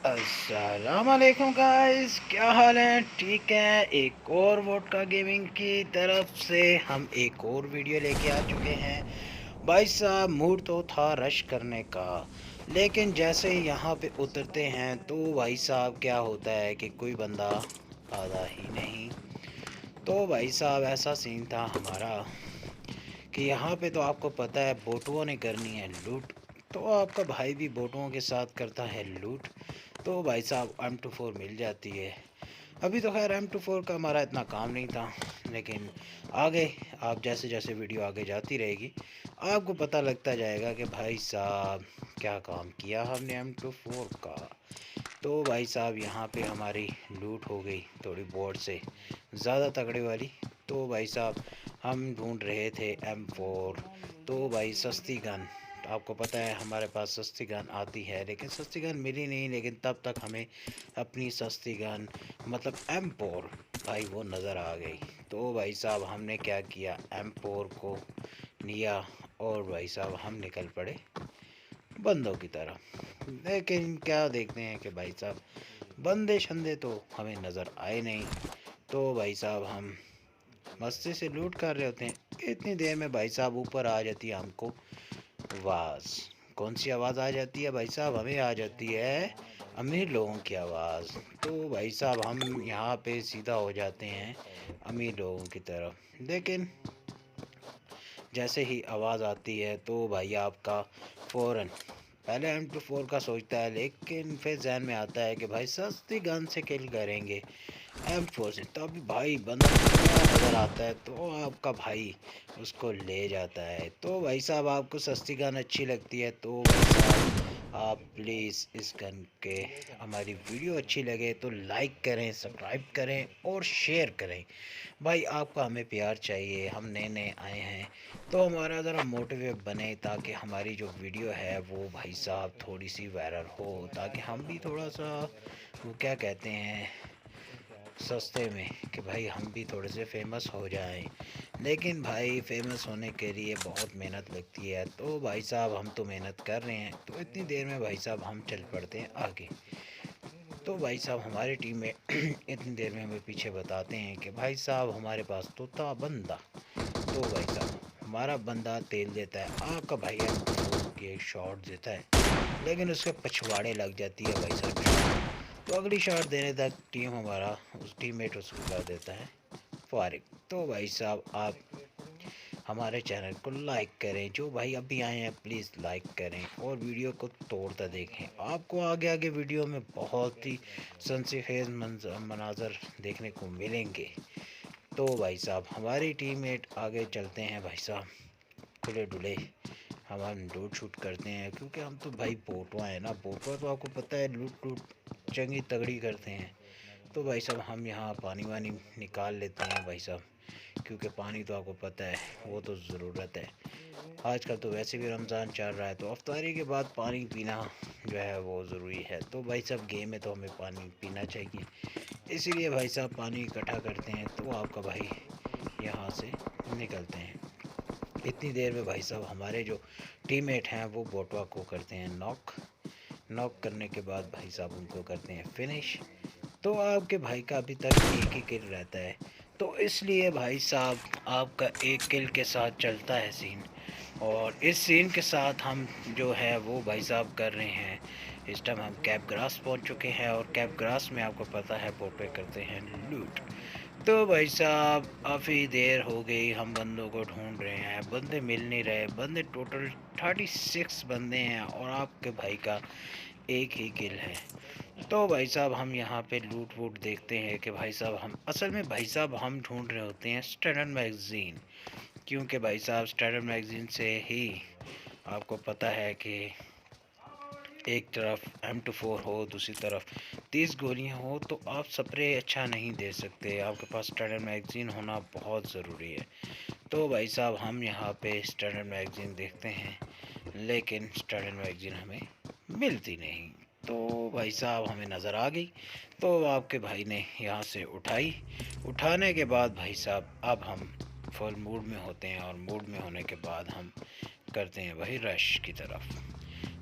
अस्सलाम वालेकुम गाइस, क्या हाल है? ठीक है, एक और वोडका गेमिंग की तरफ से हम एक और वीडियो लेके आ चुके हैं। भाई साहब, मूड तो था रश करने का, लेकिन जैसे ही यहाँ पे उतरते हैं तो भाई साहब क्या होता है कि कोई बंदा आता ही नहीं। तो भाई साहब ऐसा सीन था हमारा कि यहाँ पे तो आपको पता है बोटुओं ने करनी है लूट। तो आपका भाई भी बोटुओं के साथ करता है लूट। तो भाई साहब M24 मिल जाती है। अभी तो खैर M24 का हमारा इतना काम नहीं था, लेकिन आगे आप जैसे जैसे वीडियो आगे जाती रहेगी आपको पता लगता जाएगा कि भाई साहब क्या काम किया हमने M24 का। तो भाई साहब यहाँ पे हमारी लूट हो गई थोड़ी बोर्ड से ज़्यादा तगड़े वाली। तो भाई साहब हम ढूंढ रहे थे M4। तो भाई सस्ती गन, आपको पता है हमारे पास सस्ती गन आती है, लेकिन सस्ती गन मिली नहीं। लेकिन तब तक हमें अपनी सस्ती गन मतलब M4 भाई वो नज़र आ गई। तो भाई साहब हमने क्या किया, M4 को लिया और भाई साहब हम निकल पड़े बंदों की तरह। लेकिन क्या देखते हैं कि भाई साहब बंदे शंदे तो हमें नज़र आए नहीं। तो भाई साहब हम मस्ती से लूट कर रहे होते हैं, इतनी देर में भाई साहब ऊपर आ जाती है हमको आवाज़। कौन सी आवाज़ आ जाती है भाई साहब? हमें आ जाती है अमीर लोगों की आवाज़। तो भाई साहब हम यहाँ पे सीधा हो जाते हैं अमीर लोगों की तरफ। लेकिन जैसे ही आवाज़ आती है तो भाई आपका फ़ौरन पहले M24 का सोचता है, लेकिन फिर जहन में आता है कि भाई सस्ती गन से किल करेंगे M4 से। तो अभी भाई बंदा नज़र आता है तो आपका भाई उसको ले जाता है। तो भाई साहब आपको सस्ती गन अच्छी लगती है तो भाई साहब आप प्लीज़ इस गन के हमारी वीडियो अच्छी लगे तो लाइक करें, सब्सक्राइब करें और शेयर करें। भाई आपका हमें प्यार चाहिए, हम नए नए आए हैं तो हमारा ज़रा मोटिवेट बने ताकि हमारी जो वीडियो है वो भाई साहब थोड़ी सी वायरल हो, ताकि हम भी थोड़ा सा वो क्या कहते हैं सस्ते में कि भाई हम भी थोड़े से फेमस हो जाएं। लेकिन भाई फेमस होने के लिए बहुत मेहनत लगती है। तो भाई साहब हम तो मेहनत कर रहे हैं, तो इतनी देर में भाई साहब हम चल पड़ते हैं आगे। तो भाई साहब हमारी टीम में इतनी देर में हमें पीछे बताते हैं कि भाई साहब हमारे पास तो था बंदा। तो भाई साहब हमारा बंदा तेल देता है, आपका भाई की एक शॉट देता है, लेकिन उसके पछवाड़े लग जाती है भाई साहब। तो अगली शॉट देने तक टीम हमारा उस टीममेट उसको कर देता है फारिग। तो भाई साहब आप हमारे चैनल को लाइक करें, जो भाई अभी आए हैं प्लीज़ लाइक करें और वीडियो को तोड़ता देखें। आपको आगे आगे वीडियो में बहुत ही सनसीखेज मनाजर देखने को मिलेंगे। तो भाई साहब हमारी टीममेट आगे चलते हैं भाई साहब खुले डुले। हम लूट शूट करते हैं क्योंकि हम तो भाई बोटवा है ना, बोटवा तो आपको पता है लूट लूट चंगी तगड़ी करते हैं। तो भाई साहब हम यहाँ पानी वानी निकाल लेते हैं भाई साहब, क्योंकि पानी तो आपको पता है वो तो ज़रूरत है। आजकल तो वैसे भी रमज़ान चल रहा है तो अफ्तारी के बाद पानी पीना जो है वो ज़रूरी है। तो भाई साहब गेम में तो हमें पानी पीना चाहिए, इसीलिए भाई साहब पानी इकट्ठा करते हैं। तो आपका भाई यहाँ से निकलते हैं। इतनी देर में भाई साहब हमारे जो टीममेट हैं वो बोटवा को करते हैं नॉक। नॉक करने के बाद भाई साहब उनको करते हैं फिनिश। तो आपके भाई का अभी तक एक ही किल रहता है, तो इसलिए भाई साहब आपका एक किल के साथ चलता है सीन। और इस सीन के साथ हम जो है वो भाई साहब कर रहे हैं। इस टाइम हम कैप ग्रास पहुंच चुके हैं और कैप ग्रास में आपको पता है बोटे करते हैं लूट। तो भाई साहब काफ़ी देर हो गई हम बंदों को ढूंढ रहे हैं, बंदे मिल नहीं रहे। बंदे टोटल 36 बंदे हैं और आपके भाई का एक ही किल है। तो भाई साहब हम यहाँ पे लूट वूट देखते हैं कि भाई साहब हम असल में भाई साहब हम ढूंढ रहे होते हैं स्टैंडर्ड मैगज़ीन, क्योंकि भाई साहब स्टैंडर्ड मैगज़ीन से ही आपको पता है कि एक तरफ M24 हो, दूसरी तरफ 30 गोलियां हो तो आप स्प्रे अच्छा नहीं दे सकते, आपके पास स्टैंडर्ड मैगज़ीन होना बहुत ज़रूरी है। तो भाई साहब हम यहाँ पे स्टैंडर्ड मैगज़ीन देखते हैं, लेकिन स्टैंडर्ड मैगज़ीन हमें मिलती नहीं। तो भाई साहब हमें नज़र आ गई, तो आपके भाई ने यहाँ से उठाई। उठाने के बाद भाई साहब अब हम फुल मूड में होते हैं और मूड में होने के बाद हम करते हैं भाई रश की तरफ।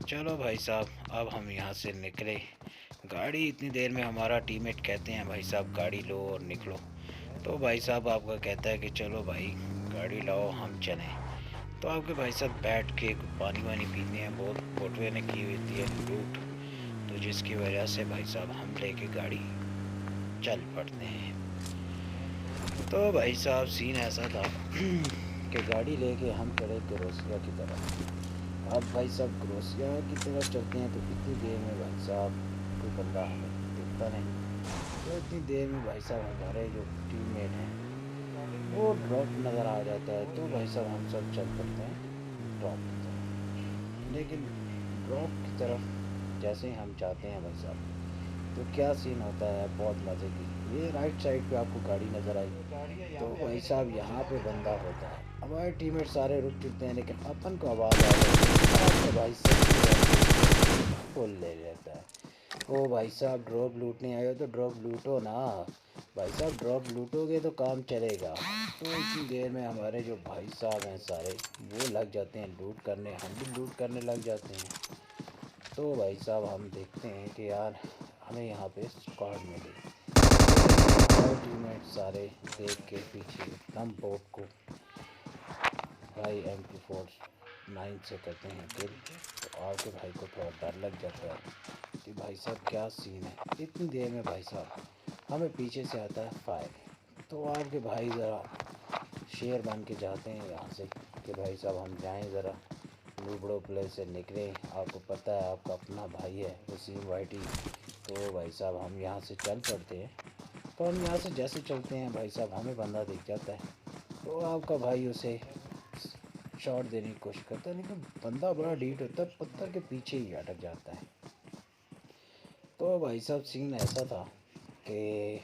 चलो भाई साहब अब हम यहाँ से निकले गाड़ी इतनी देर में हमारा टीममेट कहते हैं भाई साहब गाड़ी लो और निकलो। तो भाई साहब आपका कहता है कि चलो भाई गाड़ी लाओ हम चलें। तो आपके भाई साहब बैठ के पानी वानी पीते हैं, बहुत फोटो ने की होती है लूट, तो जिसकी वजह से भाई साहब हम लेके गाड़ी चल पड़ते हैं। तो भाई साहब सीन ऐसा था कि गाड़ी लेके हम चले ग्रोसिया की तरफ। अब भाई साहब ग्रोसिया की तरफ चलते हैं तो इतनी देर में भाई साहब कोई बंदा हमें दिखता नहीं। तो इतनी देर में भाई साहब हमारे जो टीममेट हैं वो ड्रॉप नज़र आ जाता है। तो भाई साहब हम सब चल पड़ते हैं ड्रॉप की तरफ। लेकिन ड्रॉप की तरफ जैसे ही हम जाते हैं भाई साहब तो क्या सीन होता है बहुत मज़े की। ये राइट साइड पे आपको गाड़ी नज़र आई, तो भाई साहब यहाँ पे बंदा होता है। हमारे टीममेट सारे रुक चुके हैं लेकिन अपन को आवाज़ आ रही है तो भाई साहब फुल ले लेता है। ओ भाई साहब ड्रॉप लूटने आए हो तो ड्रॉप लूटो ना भाई साहब, ड्रॉप लूटोगे तो काम चलेगा। तो इतनी देर में हमारे जो भाई साहब हैं सारे वो लग जाते हैं लूट करने, हम भी लूट करने लग जाते हैं। तो भाई साहब हम देखते हैं कि यार हमें यहाँ पे स्क्वाड मिली। हमारे टीममेट सारे देख के पीछे एकदम बोट को भाई MP49 से करते हैं किल। तो आपके भाई को थोड़ा डर लग जाता है कि भाई साहब क्या सीन है। इतनी देर में भाई साहब हमें पीछे से आता है फायर। तो आपके भाई ज़रा शेर बन के जाते हैं यहाँ से कि भाई साहब हम जाएं ज़रा लूबड़ो प्ले से निकले। आपको पता है आपका अपना भाई है वसीम वाइटी। तो भाई साहब हम यहाँ से चल पड़ते हैं। तो हम यहाँ से जैसे चलते हैं भाई साहब हमें बंदा दिख जाता है। तो आपका भाई उसे शॉट देने की कोशिश करता है लेकिन बंदा बड़ा डीट होता है, पत्थर के पीछे ही अटक जाता है। तो भाई साहब सीन ऐसा था कि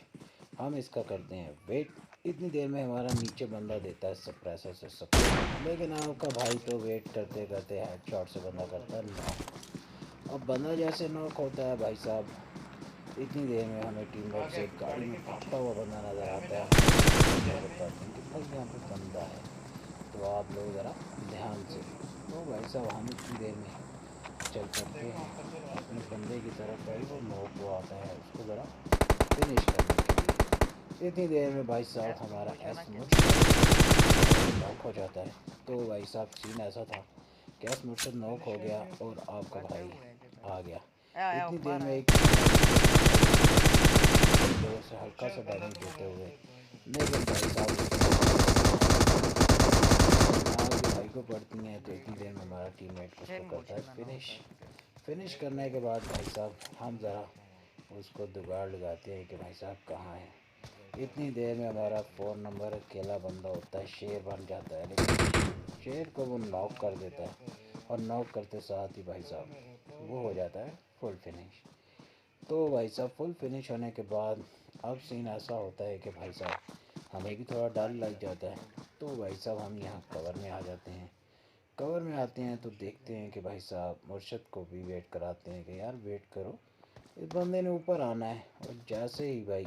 हम इसका करते हैं वेट। इतनी देर में हमारा नीचे बंदा देता है सप्रेसर से सब, लेकिन आपका भाई तो वेट करते करते हेडशॉट से बंदा करता है नॉक। अब बंदा जैसे नॉक होता है भाई साहब इतनी देर में हमें टीम वर्क से गाड़ी में भागता हुआ बंदा नज़र आता है। बताते हैं कि भाई यहाँ पे बंदा है तो आप लोग ज़रा ध्यान से। तो भाई साहब हम इतनी देर में चल पड़ते हैं अपने बंदे की तरफ। भाई वो नॉक हुआ आता है उसको ज़रा फिनिश करने के लिए। इतनी देर में भाई साहब हमारा एस नॉक हो जाता है। तो भाई साहब सीन ऐसा था कि एस मुर्शद नॉक हो गया और आपका भाई आ गया। इतनी देर में एक जोर से हल्का सा डैमेज देते हुए, लेकिन भाई साहब आपके भाई को पड़ती हैं। तो इतनी देर में हमारा टीममेट उसको करता है फिनिश करने के बाद भाई साहब हम ज़रा उसको जुगाड़ लगाते हैं कि भाई साहब कहाँ है। इतनी देर में हमारा 4 नंबर अकेला बंदा होता है शेर बन जाता है, लेकिन शेर को वो नॉक कर देता है और नॉक करते साथ ही भाई साहब वो हो जाता है फुल फिनिश। तो भाई साहब फुल फिनिश होने के बाद अब सीन ऐसा होता है कि भाई साहब हमें भी थोड़ा डर लग जाता है। तो भाई साहब हम यहाँ कवर में आ जाते हैं। कवर में आते हैं तो देखते हैं कि भाई साहब मुर्शद को भी वेट कराते हैं कि यार वेट करो इस बंदे ने ऊपर आना है। और जैसे ही भाई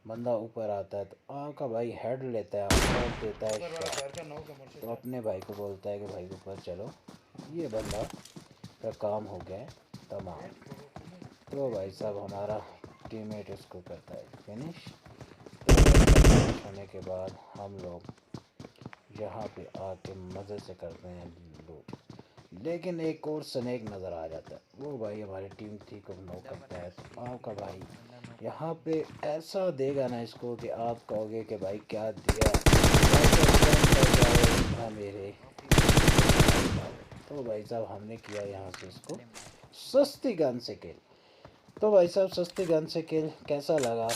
बंदा ऊपर आता है तो का भाई हेड लेता है और देता है शॉट। तो अपने भाई को बोलता है कि भाई ऊपर चलो ये बंदा का काम हो गया है तमाम। तो भाई साहब हमारा टीममेट उसको करता है फिनिश। तो फिनिश होने के बाद हम लोग यहाँ पे आके मज़े से करते हैं लूट। लेकिन एक और स्नेक नज़र आ जाता है, वो भाई हमारी टीम थी को नॉक करता है। तो आपका भाई यहाँ पे ऐसा देगा ना इसको कि आप कहोगे कि भाई क्या दिया ना मेरे। तो भाई साहब हमने किया यहाँ से इसको सस्ती गन से किल। तो भाई साहब सस्ती गन से किल कैसा लगा,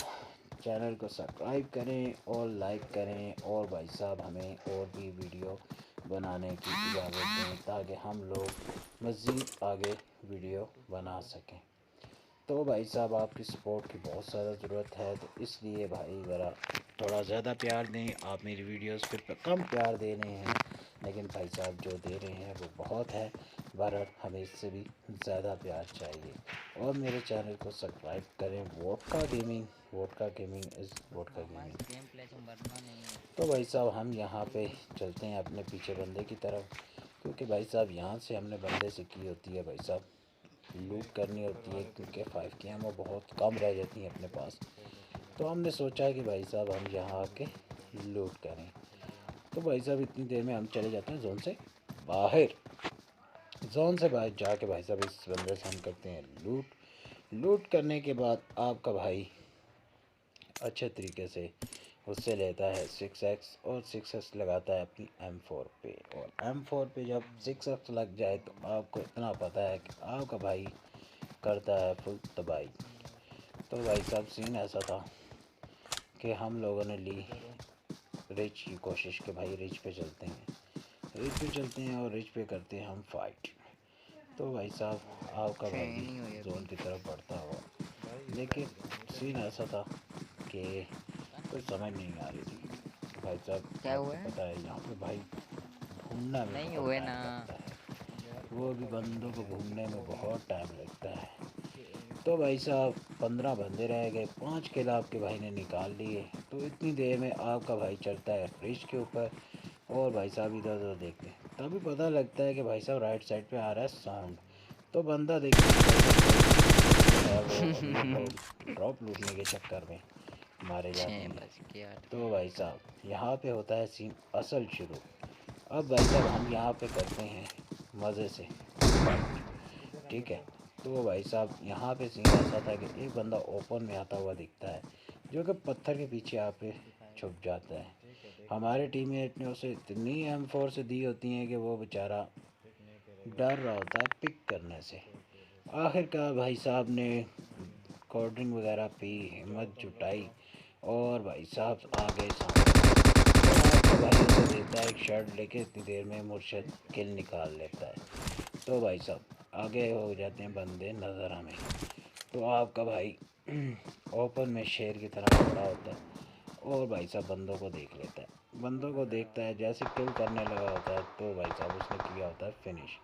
चैनल को सब्सक्राइब करें और लाइक करें और भाई साहब हमें और भी वीडियो बनाने की इजाज़त दें ताकि हम लोग मज़ीद आगे वीडियो बना सकें। तो भाई साहब आपकी सपोर्ट की बहुत ज़्यादा ज़रूरत है, तो इसलिए भाई ज़रा थोड़ा ज़्यादा प्यार दें। आप मेरी वीडियोस पे कम प्यार दे रहे हैं लेकिन भाई साहब जो दे रहे हैं वो बहुत है, बहरहाल हमें इससे भी ज़्यादा प्यार चाहिए। और मेरे चैनल को सब्सक्राइब करें vodka gaming is vodka gaming. तो भाई साहब हम यहाँ पे चलते हैं अपने पीछे बंदे की तरफ, क्योंकि भाई साहब यहाँ से हमने बंदे से की होती है भाई साहब लूट करनी होती है, क्योंकि 5 की एमओ बहुत कम रह जाती है अपने पास। तो हमने सोचा कि भाई साहब हम यहाँ आके लूट करें। तो भाई साहब इतनी देर में हम चले जाते हैं जोन से बाहर। जोन से बाहर जाके भाई साहब इस बंदे से हम करते हैं लूट। लूट करने के बाद आपका भाई अच्छे तरीके से उससे लेता है 6x और 6x लगाता है अपनी M4 पे। और M4 पे जब 6x लग जाए तो आपको इतना पता है कि आपका भाई करता है फुल तबाही। तो भाई साहब सीन ऐसा था कि हम लोगों ने ली रिच की कोशिश कि भाई रिच पे चलते हैं, रिच पे चलते हैं और रिच पे करते हैं हम फाइट। तो भाई साहब आपका भाई भी जोन की तरफ बढ़ता हुआ, लेकिन सीन ऐसा था कि कुछ समझ नहीं आ रही थी। भाई साहब क्या हुआ आपको है? पता है यहाँ पे भाई घूमना में नहीं बहुत हुए ना। टाइम लगता है, वो भी बंदों को घूमने में बहुत टाइम लगता है। तो भाई साहब 15 बंदे रह गए, 5 किल आपके भाई ने निकाल लिए। तो इतनी देर में आपका भाई चढ़ता है फ्रिज के ऊपर और भाई साहब इधर उधर देखते हैं, तभी पता लगता है कि भाई साहब राइट साइड पे आ रहा है साउंड। तो बंदा देखते है वो अभी लोग ड्रॉप लूटने के चक्कर में मारे जाते 6 हैं। बज के 8 तो भाई साहब यहाँ पे होता है सीन असल शुरू। अब भाई साहब हम यहाँ पे करते हैं मज़े से फाइट, ठीक है। तो भाई साहब यहाँ पे सीन ऐसा था कि एक बंदा ओपन में आता हुआ दिखता है, जो कि पत्थर के पीछे यहाँ पे छुप जाता है। हमारे टीममेट ने उसे इतनी M4 से दी होती हैं कि वो बेचारा डर रहा होता है पिक करने से। आखिरकार भाई साहब ने कोल्ड ड्रिंक वगैरह पी, हिम्मत जुटाई और भाई साहब आ गए सामने। तो आपका भाई उसे देता है एक शर्ट लेके, इतनी देर में मुर्शद किल निकाल लेता है। तो भाई साहब आगे हो जाते हैं बंदे नज़र हमें। तो आपका भाई ओपन में शेर की तरह खड़ा होता है और भाई साहब बंदों को देख लेता है। बंदों को देखता है, जैसे किल करने लगा होता है तो भाई साहब उसने किया होता है फिनिश।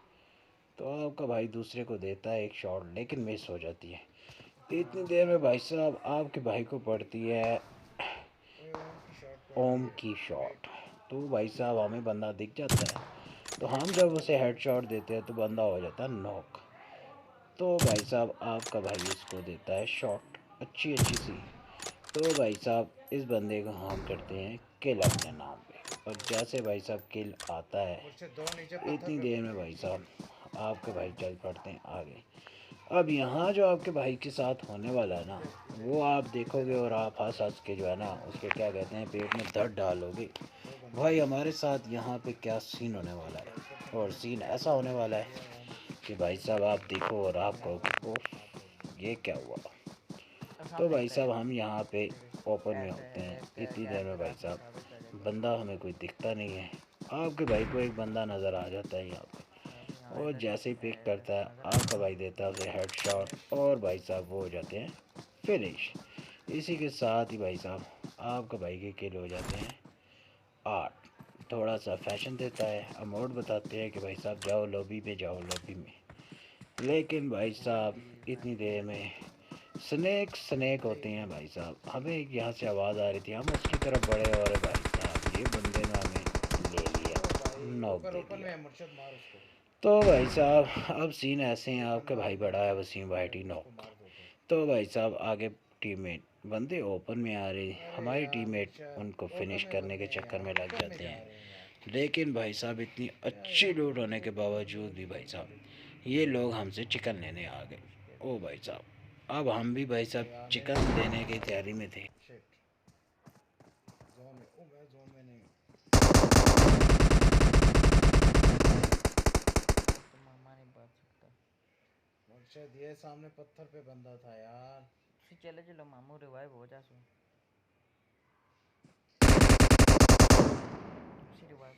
तो आपका भाई दूसरे को देता है एक शॉट, लेकिन मिस हो जाती है। इतनी देर में भाई साहब आपके भाई को पड़ती है ओम की शॉट। तो भाई साहब हमें बंदा दिख जाता है, तो हम जब उसे हेड शॉट देते हैं तो बंदा हो जाता है नॉक। तो भाई साहब आपका भाई इसको देता है शॉट अच्छी अच्छी सी। तो भाई साहब इस बंदे को हम करते हैं किल अपने नाम पे। और जैसे भाई साहब किल आता है, इतनी देर में भाई साहब आपके भाई चल पड़ते हैं आगे। अब यहाँ जो आपके भाई के साथ होने वाला है ना, वो आप देखोगे और आप हंस हंस के जो है ना उसके क्या कहते हैं पेट में दर्द डालोगे। भाई हमारे साथ यहाँ पे क्या सीन होने वाला है, और सीन ऐसा होने वाला है कि भाई साहब आप देखो और आप कहो "ओह, ये क्या हुआ"। तो भाई साहब हम यहाँ पे ओपन में होते हैं, इतनी देर में भाई साहब बंदा हमें कोई दिखता नहीं है। आपके भाई को एक बंदा नज़र आ जाता है यहाँ पे, और जैसे ही पिक करता है आपका भाई देता है उसे हेड शॉट और भाई साहब वो हो जाते हैं फिनिश। इसी के साथ ही भाई साहब आपका भाई के किल हो जाते हैं 8। थोड़ा सा फैशन देता है, अमाउंट बताते हैं कि भाई साहब जाओ लॉबी में, जाओ लॉबी में। लेकिन भाई साहब इतनी देर में स्नेक स्नेक होते हैं भाई साहब। हमें एक यहाँ से आवाज़ आ रही थी, हम उसकी तरफ बढ़े और भाई साहब ये बंदे ने हमें ले लिया, नॉक दे दिया। तो भाई साहब अब सीन ऐसे हैं, आपका भाई बड़ा है वसीम वाइटी नॉक। तो भाई साहब आगे टीममेट बंदे ओपन में आ रहे, हमारी टीममेट उनको फिनिश करने के चक्कर में लग जाते हैं। लेकिन भाई साहब इतनी अच्छी लूट होने के बावजूद भी भाई साहब ये लोग हमसे चिकन लेने आ गए। ओ भाई साहब अब हम भी भाई साहब चिकन लेने की तैयारी में थे। तो मामा नहीं बात सकता। मुर्शद ये सामने पत्थर पे बंदा था यार। फिर चले चलो मामू रिवाइव हो जा सो। उसी रिवाइव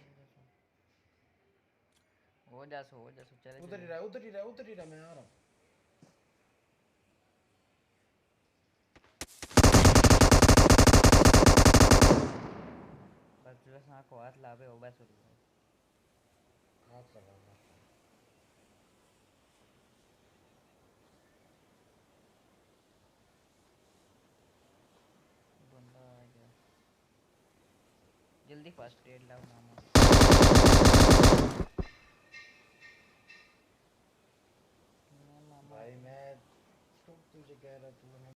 हो जा सो चले उधर ही चलो। रहा, उधर ही रहा, उधर ही रहा, मैं आ रहा हूँ। बस जो सा को हाथ लावे हो बस रिवाइव। हाथ लगा था। बंदा आ गया। जल्दी फर्स्ट एड लाओ मामा। तुमसे कह रहा तू हमें